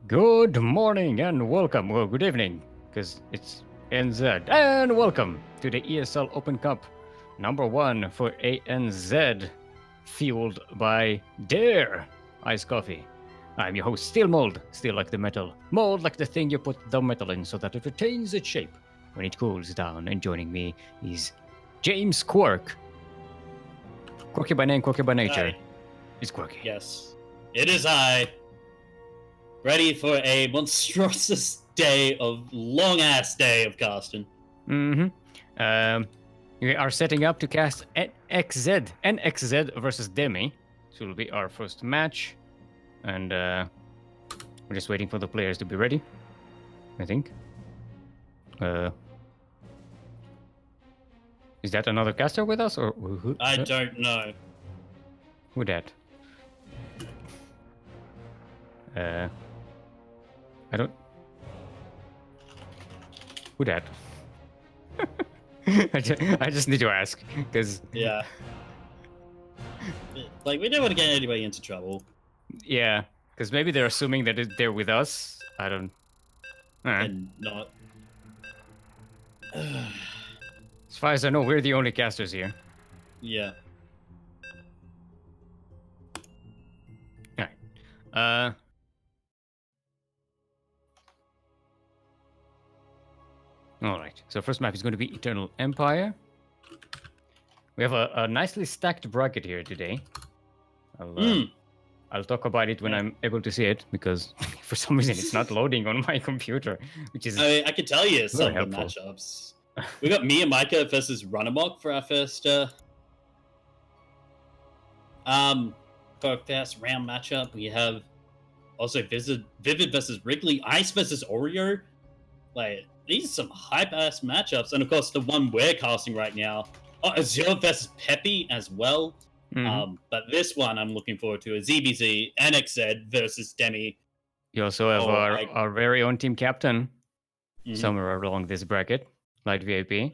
Good morning and welcome, well, good evening, because it's NZ, and welcome to the ESL Open Cup #1 for ANZ, fueled by Dare Ice Coffee. I'm your host, Steelmold, steel like the metal, mold like the thing you put the metal in so that it retains its shape when it cools down, and joining me is James Quirk. Quirky by name, quirky by nature. Hi. It's Quirky. Yes, it is I. Ready for a monstrous day of long-ass day of casting. We are setting up to cast NXZ versus Demi. So it'll be our first match. And we're just waiting for the players to be ready, I think. Is that another caster with us? Or who? I don't know. Who that? I don't... Who that? I just need to ask, because... Yeah. Like, we don't want to get anybody into trouble. Yeah, because maybe they're assuming that they're with us. I don't... And not... As far as I know, we're the only casters here. Yeah. Alright. Alright, so first map is going to be Eternal Empire. We have a nicely stacked bracket here today. I'll talk about it when I'm able to see it, because for some reason it's not loading on my computer, which is... I can tell you some of the helpful. matchups. We got me and Micah versus Runamok for our first round matchup. We have also Vivid versus Wrigley, Ice versus Oreo. Like, these are some hype-ass matchups. And, of course, the one we're casting right now, Azure versus Peppy as well. But this one I'm looking forward to is ZvZ, NXZ versus Demi. You also have our very own team captain somewhere along this bracket, Light VIP,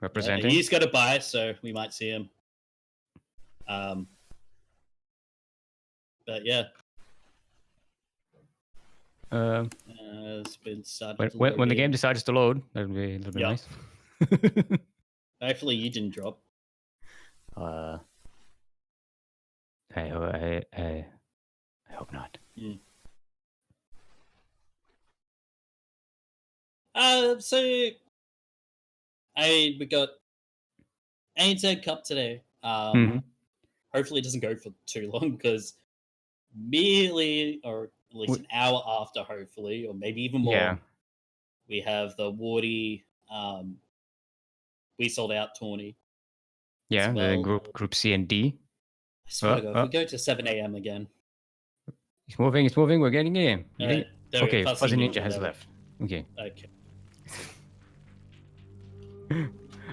representing. He's got a bias, so we might see him. But, yeah. It's been started when the game decides to load, that'll be a little bit nice. Hopefully you didn't drop. I hope not. So we got ANZ Cup today. Hopefully it doesn't go for too long, because merely, or at least an hour after, hopefully, or maybe even more, we have the Wardy We Sold Out tourney. Yeah, the group C and D. I swear to God, if we go to 7 a.m. again. It's moving, we're getting in. Okay, Fuzzy Ninja has left. Okay.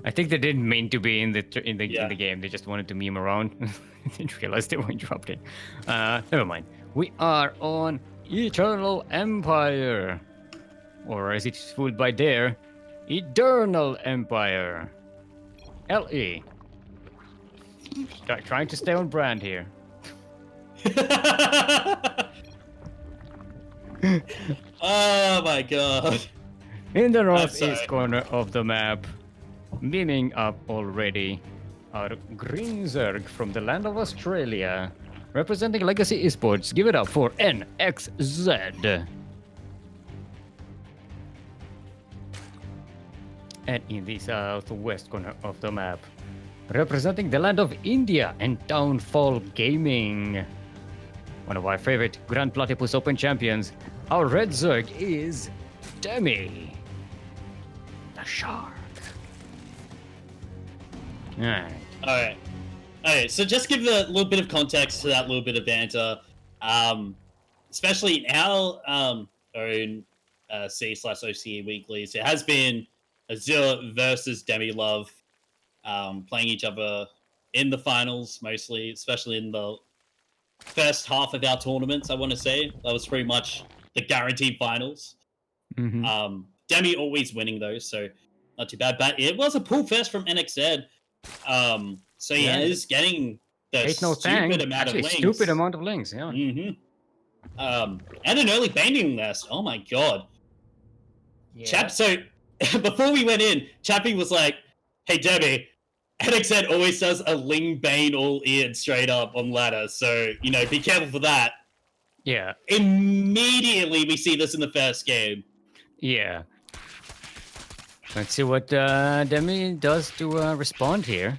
I think they didn't mean to be in the game. They just wanted to meme around. Didn't realize they weren't dropped in. Never mind. We are on Eternal Empire, or as it's fooled by Dare, Eternal Empire. LE. Trying to stay on brand here. Oh my God. In the northeast corner of the map, beaming up already, are Greenzerg from the land of Australia, representing Legacy Esports. Give it up for NXZ. And in the southwest corner of the map, representing the land of India and Downfall Gaming, one of our favorite Grand Platypus Open champions, our Red Zerg is Demi, the shark. Alright, so just give a little bit of context to that little bit of banter. Especially in our own SEA/OCE weeklies, it has been Azure versus Demi Love, playing each other in the finals mostly, especially in the first half of our tournaments, I want to say. That was pretty much the guaranteed finals. Demi always winning though, so not too bad. But it was a pull first from NXZ. So he is getting the stupid amount of links. Stupid amount of links, yeah. and an early baiting nest. Oh my god. Yeah. Chap, so before we went in, Chappie was like, "Hey Demi, NXZ always does a Ling Bane all in straight up on ladder, so you know, be careful for that." Yeah. Immediately, we see this in the first game. Yeah. Let's see what Demi does to respond here.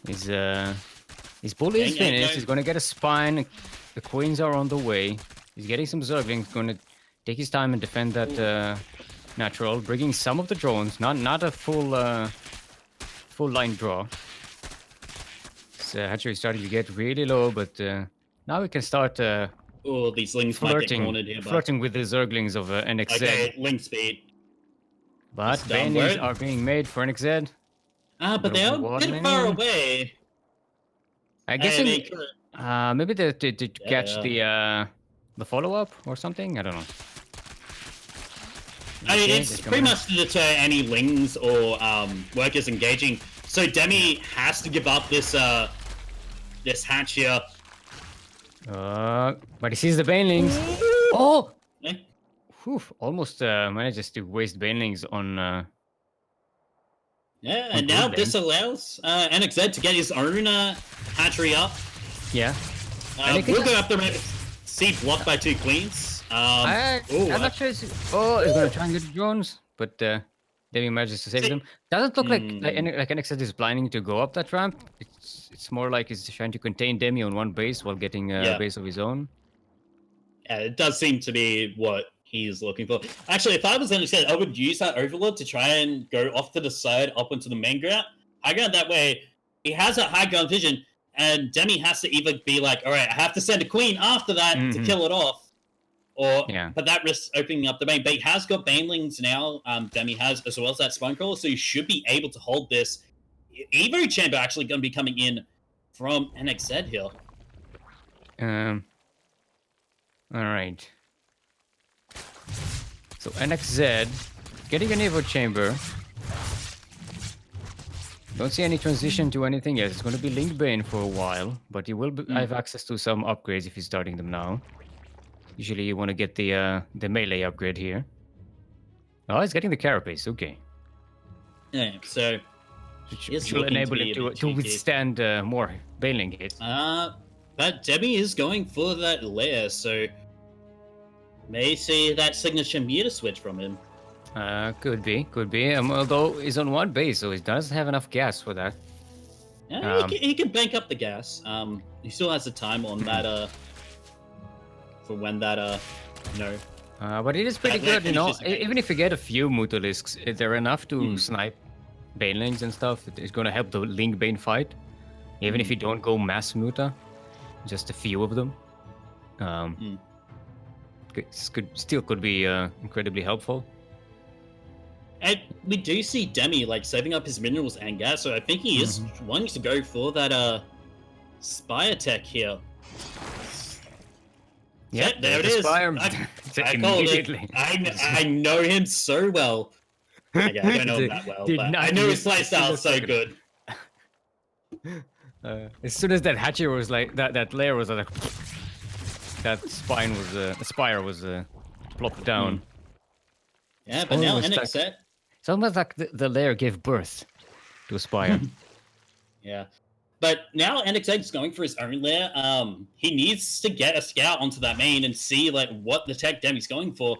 His bull is finished. He's gonna get a spine. The queens are on the way. He's getting some zerglings. Gonna take his time and defend that natural, bringing some of the drones. Not a full line draw. So hatchery starting to get really low, but now we can start Oh, these Lings might get cornered here. flirting with the zerglings of NXZ. Okay, Ling speed. But bannies are being made for NXZ. But they are a bit far away. I guess maybe to catch the follow-up or something. I don't know. I mean, it's pretty much to deter any Lings or workers engaging. So Demi has to give up this this hatch here. But he sees the banelings. Oh! Eh? Whew, almost manages to waste banelings on. Yeah, and now this allows NXZ to get his own hatchery up. Yeah. We'll go up the see blocked by 2 queens. I'm not sure. He's gonna try and get the drones, but Demi manages to save them. Doesn't look like NXZ is planning to go up that ramp. It's more like he's trying to contain Demi on one base while getting a base of his own. Yeah, it does seem to be what he's looking for. Actually, if I was NXZ, I would use that overlord to try and go off to the side up into the main ground. High ground, that way he has that high ground vision, and Demi has to either be like, all right, I have to send a queen after that to kill it off, or but that risks opening up the main. But he has got banelings now. Demi has, as well as that spine crawler, so he should be able to hold this. Evo chamber actually going to be coming in from NXZ here. All right. So NXZ getting an Evo chamber. Don't see any transition to anything yet. It's going to be Link Bane for a while, but he will have access to some upgrades if he's starting them now. Usually you want to get the melee upgrade here. Oh, he's getting the carapace. Okay. Yeah, so which will enable him to withstand more baneling hits. But Demi is going for that lair, so may see that signature meter switch from him. Could be. Although he's on one base, so he doesn't have enough gas for that. Yeah, he can bank up the gas. He still has the time on that. For when that but it is pretty good, you know. Even if you get a few Mutalisks, they're enough to snipe banelings and stuff. It's gonna help the Link Bane fight. Even if you don't go mass Muta, just a few of them. Could be incredibly helpful. And we do see Demi like saving up his minerals and gas, so I think he is wanting to go for that Spire tech here. Yeah, there it is. Spire. I called it. I know him so well. Okay, I don't know him that well, but I know his playstyle is so good. As soon as that hatchery was like that layer was like that spine was the spire was plopped down. Yeah, but now NXZ. It's almost like the layer gave birth to a spire. Yeah. But now NXZ is going for his own lair. He needs to get a scout onto that main and see like what the tech Demi's going for.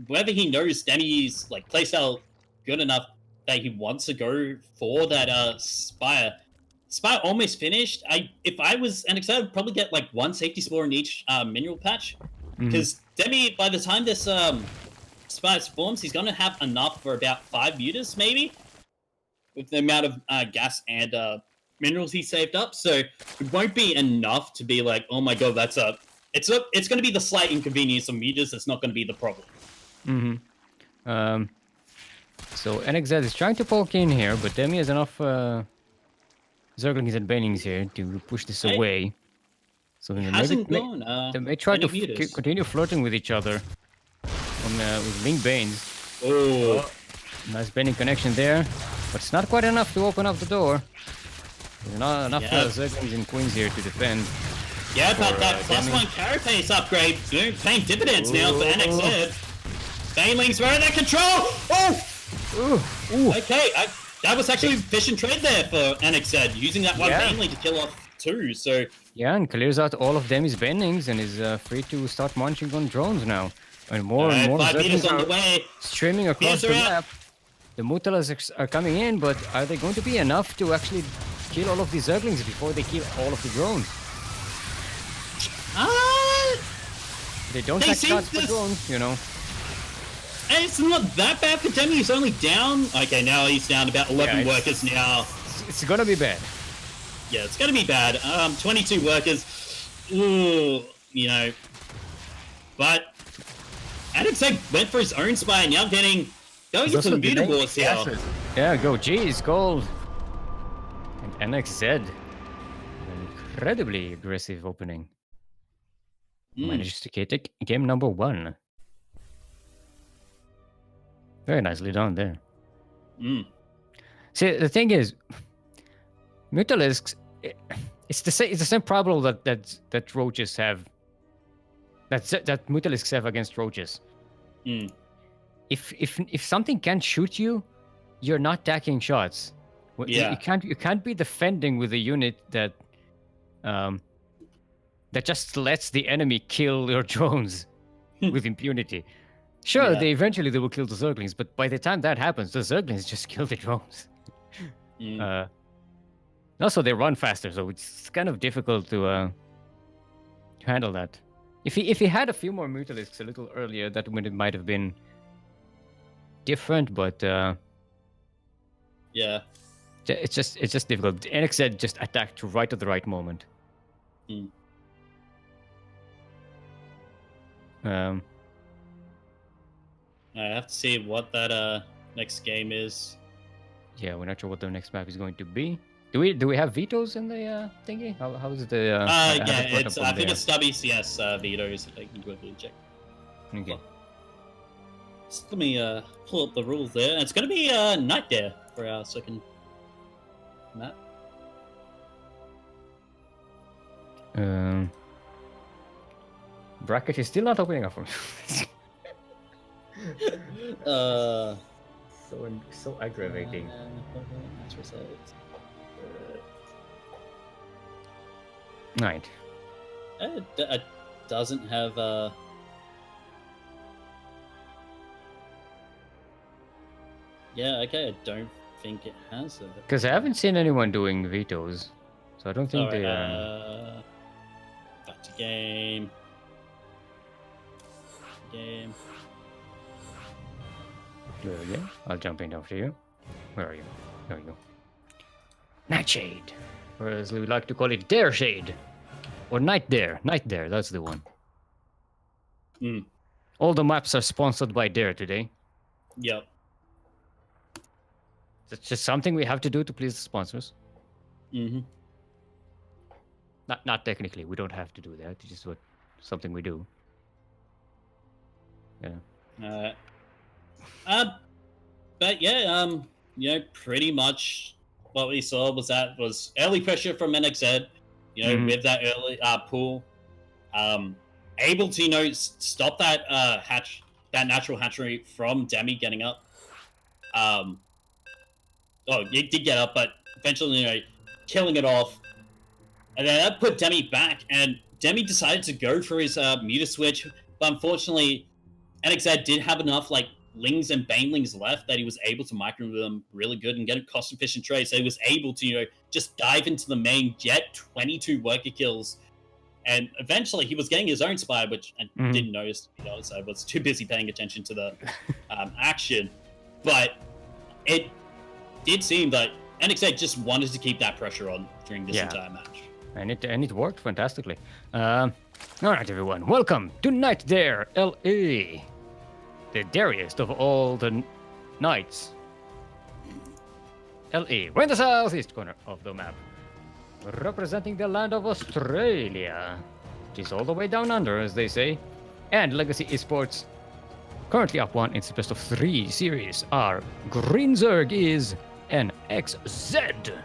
Whether he knows Demi's like playstyle good enough that he wants to go for that Spire. Spire almost finished. If I was NXZ, I'd probably get like one safety spore in each mineral patch. Because Demi, by the time this Spire forms, he's going to have enough for about 5 meters maybe. With the amount of gas and minerals he saved up, so it won't be enough to be like, oh my god, it's going to be the slight inconvenience of meters that's not going to be the problem. So NXZ is trying to poke in here, but Demi has enough Zerglings and Banings here to push this away. So they may try to continue flirting with each other with Link Banes. Oh, nice Baning connection there, but it's not quite enough to open up the door. There's not enough Zerglings and Queens here to defend. Yeah, but for, that plus Demi. one carapace upgrade paying dividends now for NXZ. Banelings were in control! Oh! Okay, that was actually efficient trade there for NXZ, using that one Baneling to kill off two, so... Yeah, and clears out all of Demi's Banelings and is free to start munching on drones now. And more 5 meters Zerglings on the are way. streaming across the map. The Mutalas are coming in, but are they going to be enough to actually kill all of the Zerglings before they kill all of the drones? They don't take shots for drones, you know. And it's not that bad for Demi. He's only down. Okay, now he's down about 11 workers now. It's gonna be bad. Yeah, it's gonna be bad. 22 workers. Ooh, you know. But NXZ went for his own spy, now getting going into the Muta Wars here. Yeah, go G's, gold. And NXZ. An incredibly aggressive opening. Manages to take game number 1. Very nicely done there. See, the thing is, Mutalisks, it's the same problem that roaches have. That Mutalisks have against roaches. If something can't shoot you, you're not taking shots. You can't be defending with a unit that just lets the enemy kill your drones with impunity. Sure, they will kill the Zerglings, but by the time that happens, the Zerglings just kill the drones. Also, they run faster, so it's kind of difficult to handle that. If he had a few more Mutalisks a little earlier, that might have been different, but yeah, it's just difficult. NXZ just attacked right at the right moment. I have to see what that next game is. Yeah, we're not sure what the next map is going to be. Do we have vetoes in the thingy? How is the? Yeah, it's I think it's WCS vetoes. I can quickly check. Okay. Just let me pull up the rules there. It's going to be night there for our second map. Bracket is still not opening up for me. So aggravating. Night. It doesn't have yeah, okay, I don't think it has it. Because I haven't seen anyone doing vetoes, so I don't think they. Back to game. Game. There we go. I'll jump in after you. Where are you? There you go. Nightshade. Or as we like to call it, Dare Shade. Or Night Dare. Night Dare, that's the one. All the maps are sponsored by Dare today. Yep. It's just something we have to do to please the sponsors. Not technically, we don't have to do that. It's just something we do. Yeah. But yeah, you know, pretty much what we saw was early pressure from NXZ, you know, with that early pull, able to, you know, stop that that natural hatchery from Demi getting up. It did get up, but eventually, you know, killing it off, and then that put Demi back, and Demi decided to go for his Muta switch, but unfortunately, NXZ did have enough like Lings and Banelings left that he was able to micro them really good and get a cost-efficient trade. So he was able to, you know, just dive into the main, get 22 worker kills, and eventually he was getting his own spy, which I didn't notice, you know, so I was too busy paying attention to the action. But it did seem that NXZ just wanted to keep that pressure on during this entire match. And it worked fantastically. All right, everyone, welcome to Night Dare LA. The dariest of all the nights. LA. We're in the southeast corner of the map, representing the land of Australia, which is all the way down under, as they say. And Legacy Esports, currently up 1 in its best of 3 series. Our Green Zerg is NXZ.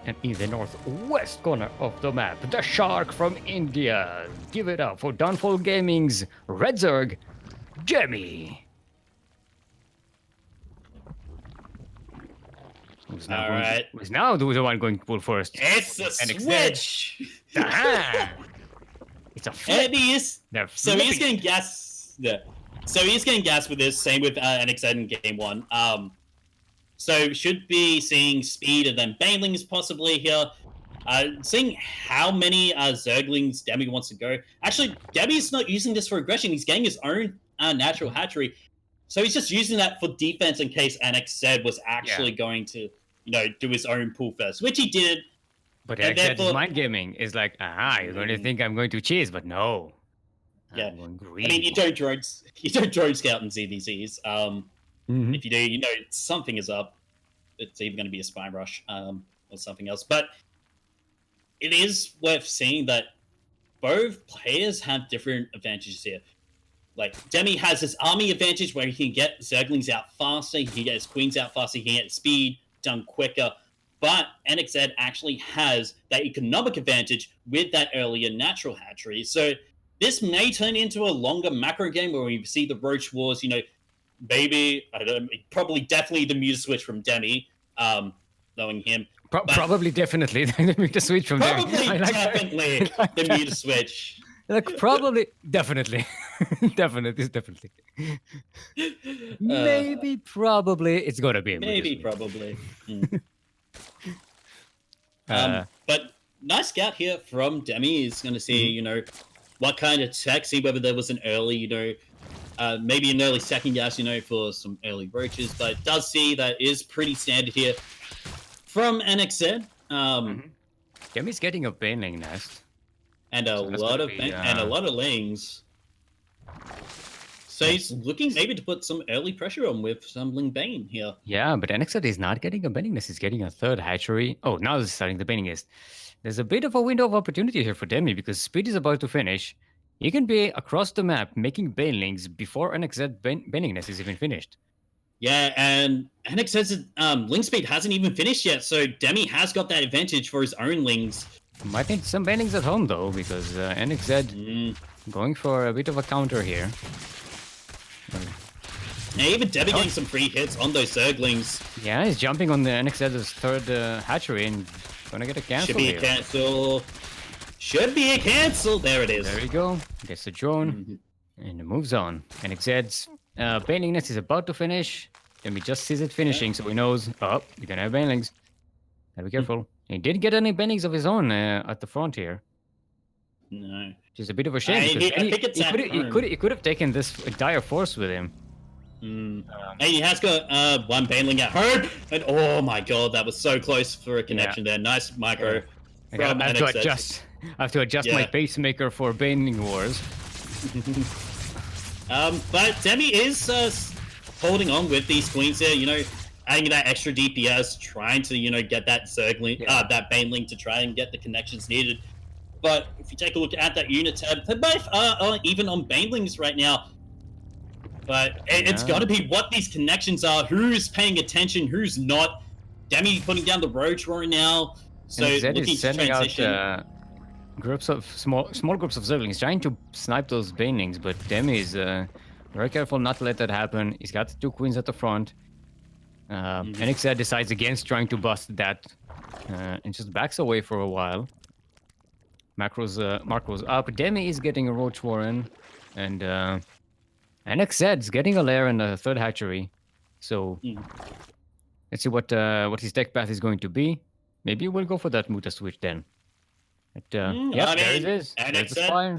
And in the northwest corner of the map, the Shark from India. Give it up for Downfall Gaming's Red Zerg, Demi. Who's now the one going to pull first? It's a NXZ. switch. Aha! It's a flip. And he is. They're So he's flipping. getting gas. Yeah. So he's getting gas with this. Same with NXZ in game one. So should be seeing speed and then banelings possibly here. Seeing how many Zerglings Demi wants to go. Actually, Demi's not using this for aggression. He's getting his own natural hatchery. So he's just using that for defense in case NXZ was actually going to, do his own pull first, which he did. But and NXZ's mind gaming is like, you're going to think I'm going to chase, but no. Yeah. I'm going I mean, you don't drone scout in ZvZs. If you do, something is up. It's either going to be a spy rush or something else. But it is worth seeing that both players have different advantages here. Like, Demi has his army advantage where he can get Zerglings out faster, he can get his queens out faster, he can get speed done quicker. But NXZ actually has that economic advantage with that earlier natural hatchery. So this may turn into a longer macro game where we see the Roach Wars, maybe, probably definitely the Muta switch from Demi, knowing him. Probably definitely the Muta switch from Demi. Probably definitely the Muta switch. Like, probably, definitely. definitely. Maybe, probably, it's gonna be a Muta Maybe, switch. probably. But nice scout here from Demi. Is going to see, what kind of tech, see whether there was an early, maybe an early second gas, for some early roaches. But does see that is pretty standard here from NXZ. Demi's getting a baneling nest. And a lot of lings. So he's looking maybe to put some early pressure on with some Ling Bane here. Yeah, but NXZ is not getting a baning nest. He's getting a third hatchery. Oh, now he's starting the baning nest. There's a bit of a window of opportunity here for Demi because speed is about to finish. He can be across the map making banelings before NXZ baning nest is even finished. Yeah, and NXZ's ling speed hasn't even finished yet, so Demi has got that advantage for his own lings. Might need some banelings at home though, because NXZ going for a bit of a counter here. Yeah, even Demi getting some free hits on those Zerglings. Yeah, he's jumping on the NXZ's third hatchery and gonna get a cancel. Should be a cancel. Should be a cancel. There it is. There we go. Gets the drone and it moves on. NXZ's baneling nest is about to finish. And we just sees it finishing, so he knows, you're gonna have banelings. Gotta be careful. He didn't get any banelings of his own at the front here. No. Which is a bit of a shame. Because he could have taken this entire force with him. And he has got one baneling at home. And oh my god, that was so close for a connection there. Nice micro. I have to adjust my pacemaker for baneling wars. But Demi is holding on with these queens there, adding that extra DPS, trying to, get that Zergling, that baneling to try and get the connections needed. But if you take a look at that unit tab, they both are even on banelings right now. But it's got to be what these connections are, who's paying attention, who's not. Demi putting down the Roach right now. So NXZ looking is to sending transition. out groups of small groups of Zerglings trying to snipe those banelings, but Demi is very careful not to let that happen. He's got the two queens at the front. NXZ decides against trying to bust that and just backs away for a while. Macro's up. Demi is getting a Roach Warren, and NXZ's getting a lair and a third hatchery. So let's see what his tech path is going to be. Maybe we'll go for that Muta switch then. But, there it is. There's the spire.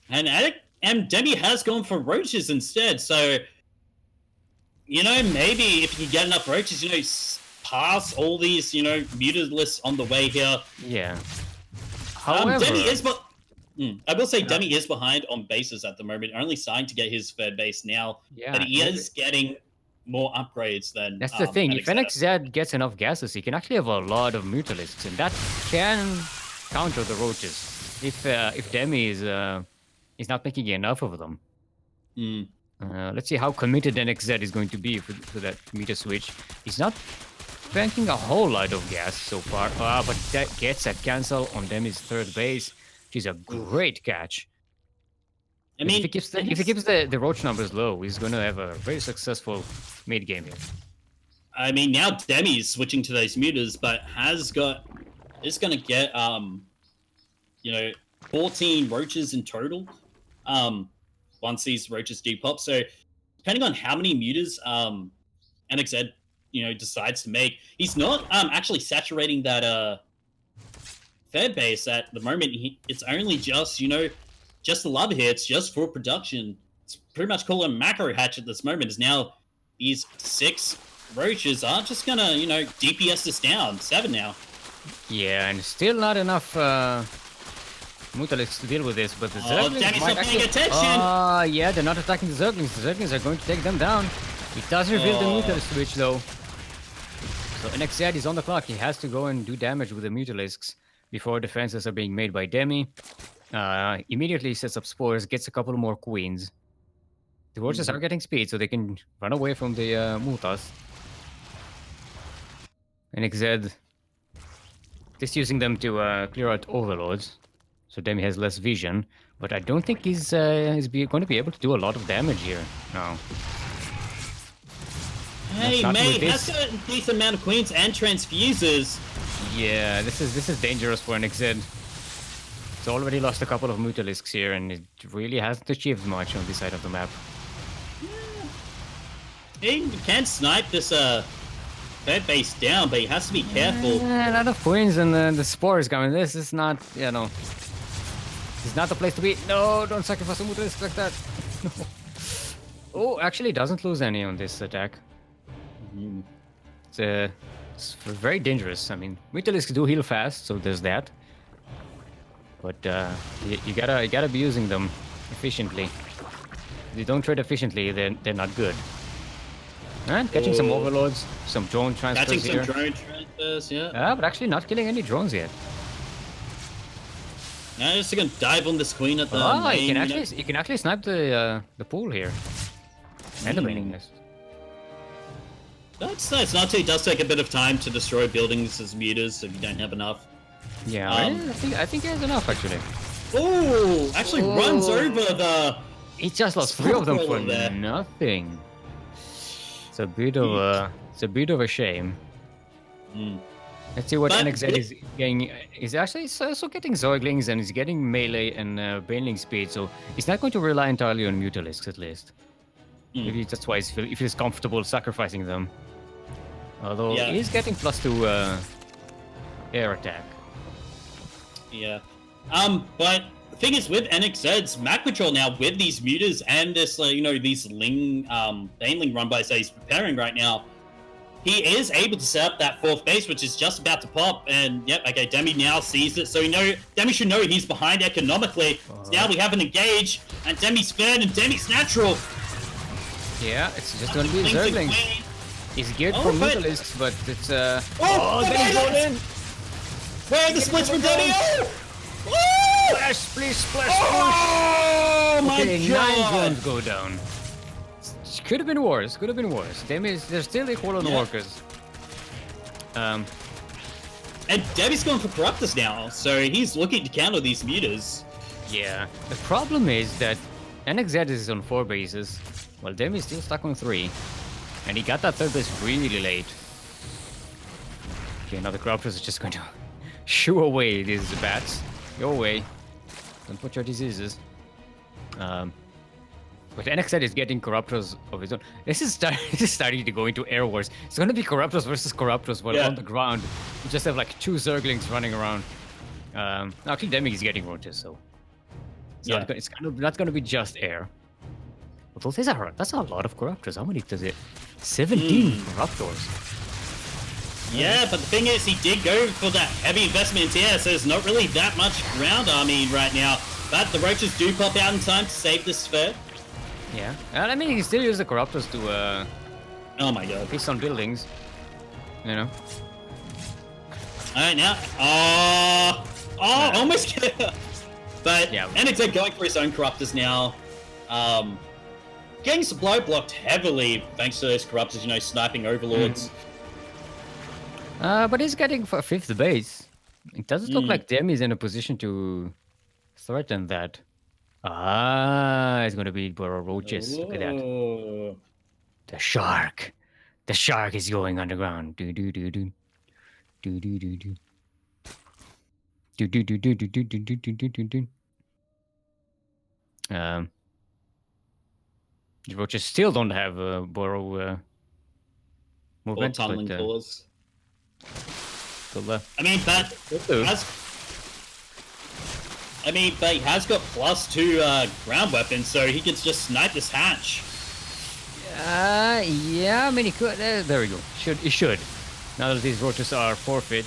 And Demi has gone for roaches instead. So, maybe if you get enough roaches, pass all these, muted lists on the way here. Yeah. However, Demi is, I will say Demi is behind on bases at the moment. Only starting to get his third base now. Yeah, but he is getting more upgrades than. That's the thing. If NXZ gets enough gases, he can actually have a lot of mutalisks, and that can counter the roaches. If Demi is not making enough of them. Let's see how committed NXZ is going to be for that Muta switch. He's not banking a whole lot of gas so far. But that gets a cancel on Demi's third base, which is a great catch. I mean, if he keeps the roach numbers low, he's going to have a very successful mid game here. I mean, now Demi's switching to those mutas, but is going to get 14 roaches in total. Once these roaches do pop, so depending on how many mutas NXZ decides to make, he's not actually saturating that third base at the moment. It's only just just the lava here. It's just for production. It's pretty much called a macro hatch at this moment. Is now these 6 roaches are just gonna DPS this down. 7 now. Yeah, and still not enough Mutalisks to deal with this, but the Zerglings Demi's might not paying attention. Yeah, they're not attacking the Zerglings. The Zerglings are going to take them down. It does reveal the Mutalisk switch though. So NXZ is on the clock. He has to go and do damage with the Mutalisks before defenses are being made by Demi. Immediately sets up spores, gets a couple more queens. The roaches are getting speed, so they can run away from the Mutas. NXZ just using them to clear out overloads, so Demi has less vision. But I don't think he's going to be able to do a lot of damage here. No. Hey, mate, that's got a decent amount of queens and transfuses. Yeah, this is dangerous for NXZ. It's already lost a couple of Mutalisks here, and it really hasn't achieved much on this side of the map. He can snipe this third base down, but he has to be careful. A lot of queens and the spores coming. This is not, this is not the place to be. No, don't sacrifice a Mutalisk like that. No. Oh, actually doesn't lose any on this attack. It's very dangerous. I mean, Mutalisks do heal fast, so there's that. But you gotta be using them efficiently. If you don't trade efficiently, then they're not good. And catching some overloads, some drone transfers here. Catching some drone transfers, yeah. But actually not killing any drones yet. Now just gonna dive on this queen at the main, you can actually snipe the pool here. And the maining nest. That's nice. Natu does take a bit of time to destroy buildings as mutas if you don't have enough. Yeah, I think he has enough actually. Oh, actually runs over the. He just lost 3 of them for nothing. It's a bit of a shame. Let's see what NXZ is getting. He's actually also getting Zerglings and he's getting melee and Baneling speed, so he's not going to rely entirely on Mutalisks at least. Maybe that's why he feels comfortable sacrificing them. Although he's getting +2 air attack. Yeah. But the thing is with NXZ's map control now with these mutas and this these Baneling run bys that he's preparing right now, he is able to set up that 4th base, which is just about to pop. And Demi now sees it, so Demi should know he's behind economically. So now we have an engage, and Demi's fed and Demi's natural. Yeah, it's just gonna be Zergling. He's geared for Mutalisks, but it's Demi's going in. Where are the splits from Demi? Splash, please, splash, oh my god! 9 drones go down. Could have been worse. They're still equal on the workers. And Demi's going for Corruptus now, so he's looking to counter these mutas. Yeah. The problem is that NXZ is on 4 bases, while Demi's still stuck on 3. And he got that 3rd base really late. Okay, now the Corruptus is just going to shoo away these bats. Go away. Don't put your diseases. But NXZ is getting Corruptors of his own. This is starting to go into air wars. It's going to be Corruptors versus Corruptors while on the ground. You just have like 2 Zerglings running around. Actually, Demi is getting roaches, so it's kind of not going to be just air. Although that's a lot of Corruptors. How many does it? 17 Corruptors. Yeah, but the thing is, he did go for that heavy investment in TS, so there's not really that much ground army right now. But the roaches do pop out in time to save this sphere. Yeah, and I mean, he can still use the Corruptors to oh my god, piece on buildings. Alright now. Almost but NXZ going for his own Corruptors now. Getting supply blocked heavily thanks to those Corruptors, sniping overlords. But he's getting for 5th base. It doesn't look like Demi is in a position to threaten that. It's gonna be Burrow Roaches. Look at that. Oh. The shark. The shark is going underground. Do do do do. Do do do do. Do do do do do do do do do do do. The roaches still don't have a burrow Or movement. tunneling But, claws. still, I mean, but do. but he has got +2 ground weapons, so he could just snipe this hatch. Yeah, I mean, he could. There we go. He should. Now that these roaches are forfeit.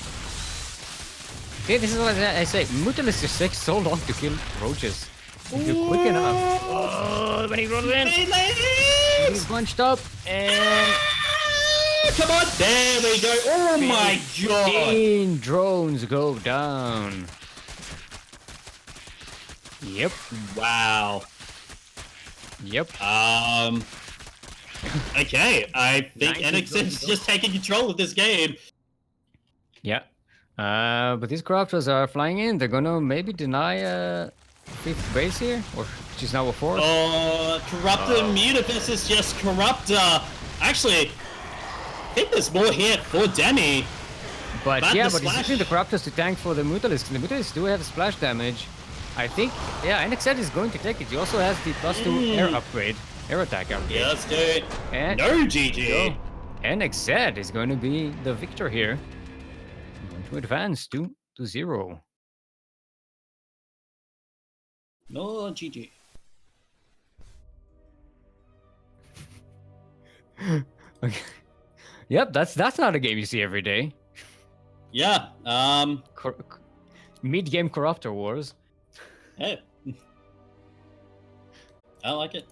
Okay, this is what I say. Mutalisks just takes so long to kill roaches. If you're quick enough. Oh, when he rolls in. He's bunched up and. Come on, there we go. Oh my god. 15 drones go down. Yep. Wow. Yep. Okay, I think NXZ is just taking control of this game. Yeah. But these corruptors are flying in. They're gonna maybe deny 5th base here, or she's now a 4th. Oh, Corruptor Mutafist is just Corruptor. Actually, I think there's more here for Demi. But But yeah, the but he's splash- using the corruptors to tank for the Mutalisks. The Mutalisks do have splash damage. I think, yeah, NXZ is going to take it. He also has the +2 air upgrade, air attack upgrade. Yeah, let's do it. And No GG. NXZ is going to be the victor here. Going to advance 2-0. No GG. Okay. Yep, that's not a game you see every day. Yeah. Mid-game corruptor wars. Hey. I like it.